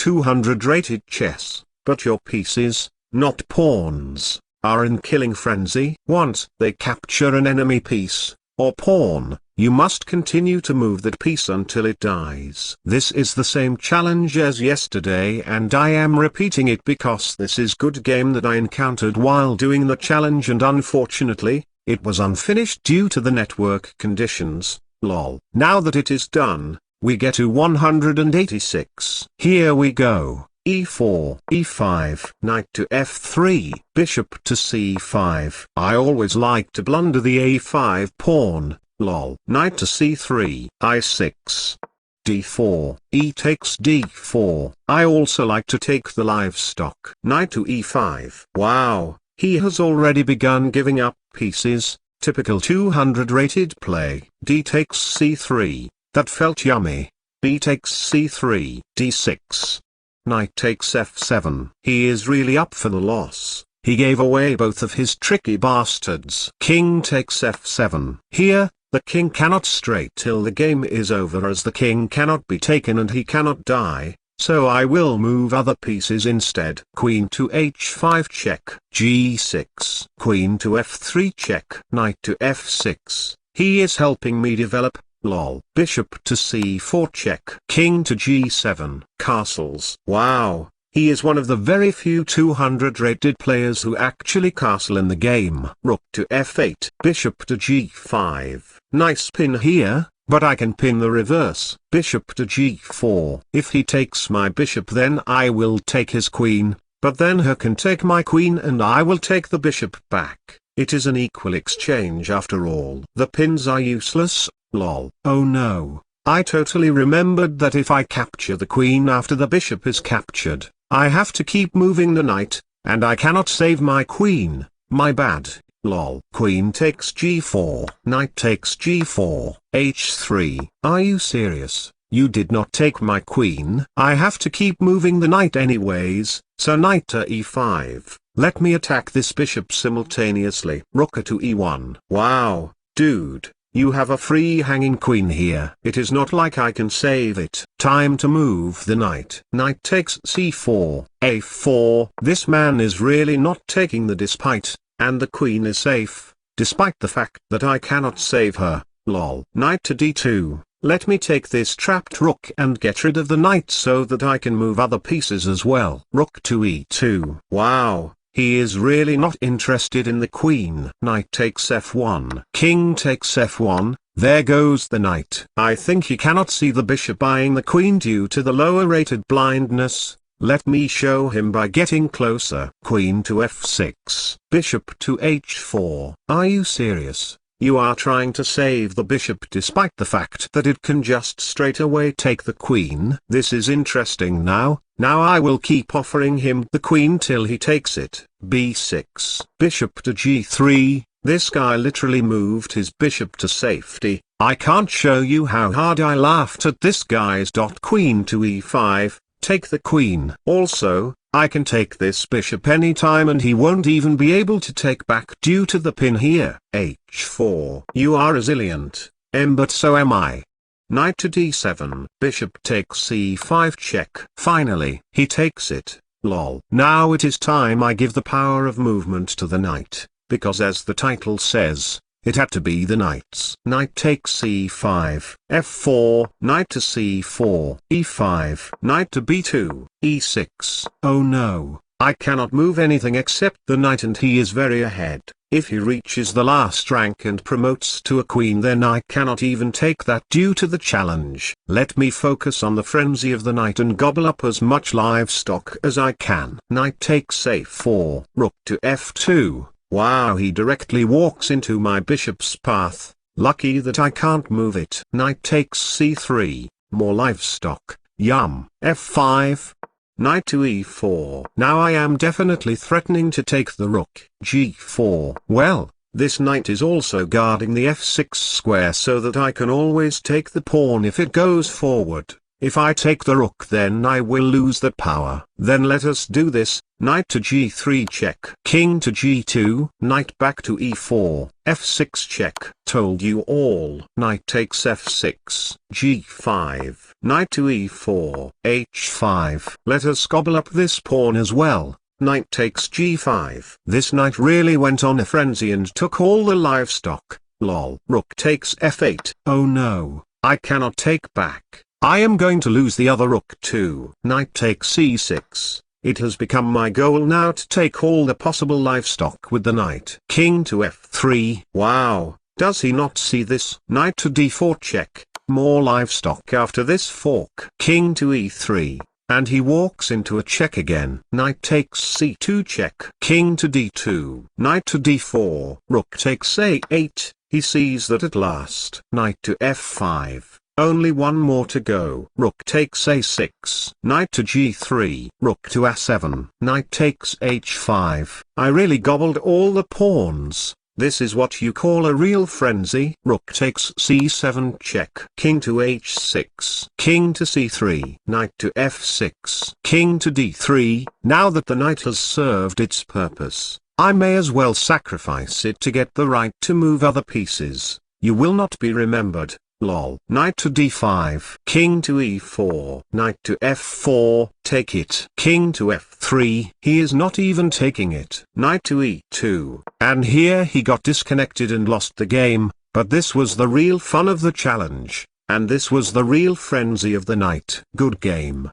200 rated chess, but your pieces, not pawns, are in killing frenzy. Once they capture an enemy piece, or pawn, you must continue to move that piece until it dies. This is the same challenge as yesterday, and I am repeating it because this is good game that I encountered while doing the challenge, and unfortunately, it was unfinished due to the network conditions. Lol. Now that it is done, we get to 186. Here we go. E4, E5, knight to F3, bishop to C5. I always like to blunder the A5 pawn, lol. Knight to C3, I6. D4, E takes D4. I also like to take the livestock. Knight to E5. Wow, he has already begun giving up pieces, typical 200 rated play. D takes C3, that felt yummy. B takes C3, D6. Knight takes F7. He is really up for the loss. He gave away both of his tricky bastards. King takes F7. Here, the king cannot straight till the game is over, as the king cannot be taken and he cannot die, so I will move other pieces instead. Queen to H5 check. G6. Queen to F3 check. Knight to F6. He is helping me develop. Lol. Bishop to C4 check. King to G7. Castles. Wow, he is one of the very few 200 rated players who actually castle in the game. Rook to F8. Bishop to G5. Nice pin here, but I can pin the reverse. Bishop to G4. If he takes my bishop, then I will take his queen, but then he can take my queen and I will take the bishop back. It is an equal exchange after all. The pins are useless. Lol. Oh no, I totally remembered that if I capture the queen after the bishop is captured, I have to keep moving the knight, and I cannot save my queen. My bad. Lol. Queen takes G4. Knight takes G4. H3. Are you serious? You did not take my queen. I have to keep moving the knight anyways, so knight to E5. Let me attack this bishop simultaneously. Rook to E1. Wow, dude. You have a free hanging queen here. It is not like I can save it. Time to move the knight. Knight takes C4, A4. This man is really not taking the despite, and the queen is safe, despite the fact that I cannot save her. Lol. Knight to D2. Let me take this trapped rook and get rid of the knight so that I can move other pieces as well. Rook to E2. Wow. He is really not interested in the queen. Knight takes F1. King takes F1. There goes the knight. I think he cannot see the bishop eyeing the queen due to the lower rated blindness. Let me show him by getting closer. Queen to F6. Bishop to H4. Are you serious? You are trying to save the bishop despite the fact that it can just straight away take the queen. This is interesting now. Now I will keep offering him the queen till he takes it. B6. Bishop to G3. This guy literally moved his bishop to safety. I can't show you how hard I laughed at this guy's queen to E5. Take the queen. Also, I can take this bishop anytime and he won't even be able to take back due to the pin here. H4. You are resilient, but so am I. Knight to D7. Bishop takes C5 check. Finally, he takes it. Lol. Now it is time I give the power of movement to the knight, because as the title says, it had to be the knight's. Knight takes C5, F4, knight to C4, E5, knight to B2, E6. Oh no, I cannot move anything except the knight and he is very ahead. If he reaches the last rank and promotes to a queen, then I cannot even take that due to the challenge. Let me focus on the frenzy of the knight and gobble up as much livestock as I can. Knight takes A4, rook to F2. Wow, he directly walks into my bishop's path. Lucky that I can't move it. Knight takes C3, more livestock, yum. F5. Knight to E4. Now I am definitely threatening to take the rook. G4. Well, this knight is also guarding the F6 square so that I can always take the pawn if it goes forward. If I take the rook then I will lose that power. Then let us do this. Knight to g3 check. King to g2. Knight back to e4. f6 check. Told you all. Knight takes f6. g5. Knight to e4. h5. Let us gobble up this pawn as well. Knight takes g5. This knight really went on a frenzy and took all the livestock. Lol. Rook takes f8. Oh no, I cannot take back. I am going to lose the other rook too. Knight takes c6. It has become my goal now to take all the possible livestock with the knight. King to f3. Wow, does he not see this? Knight to d4 check. More livestock after this fork. King to e3. And he walks into a check again. Knight takes c2 check. King to d2. Knight to d4. Rook takes a8. He sees that at last. Knight to f5. Only one more to go. Rook takes a6. Knight to g3. Rook to a7. Knight takes h5. I really gobbled all the pawns. This is what you call a real frenzy. Rook takes c7 check. King to h6. King to c3. Knight to f6. King to d3. Now that the knight has served its purpose, I may as well sacrifice it to get the right to move other pieces. You will not be remembered. Lol. Knight to d5. King to e4. Knight to f4. Take it. King to f3. He is not even taking it. Knight to e2. And here he got disconnected and lost the game, but this was the real fun of the challenge, and this was the real frenzy of the night. Good game.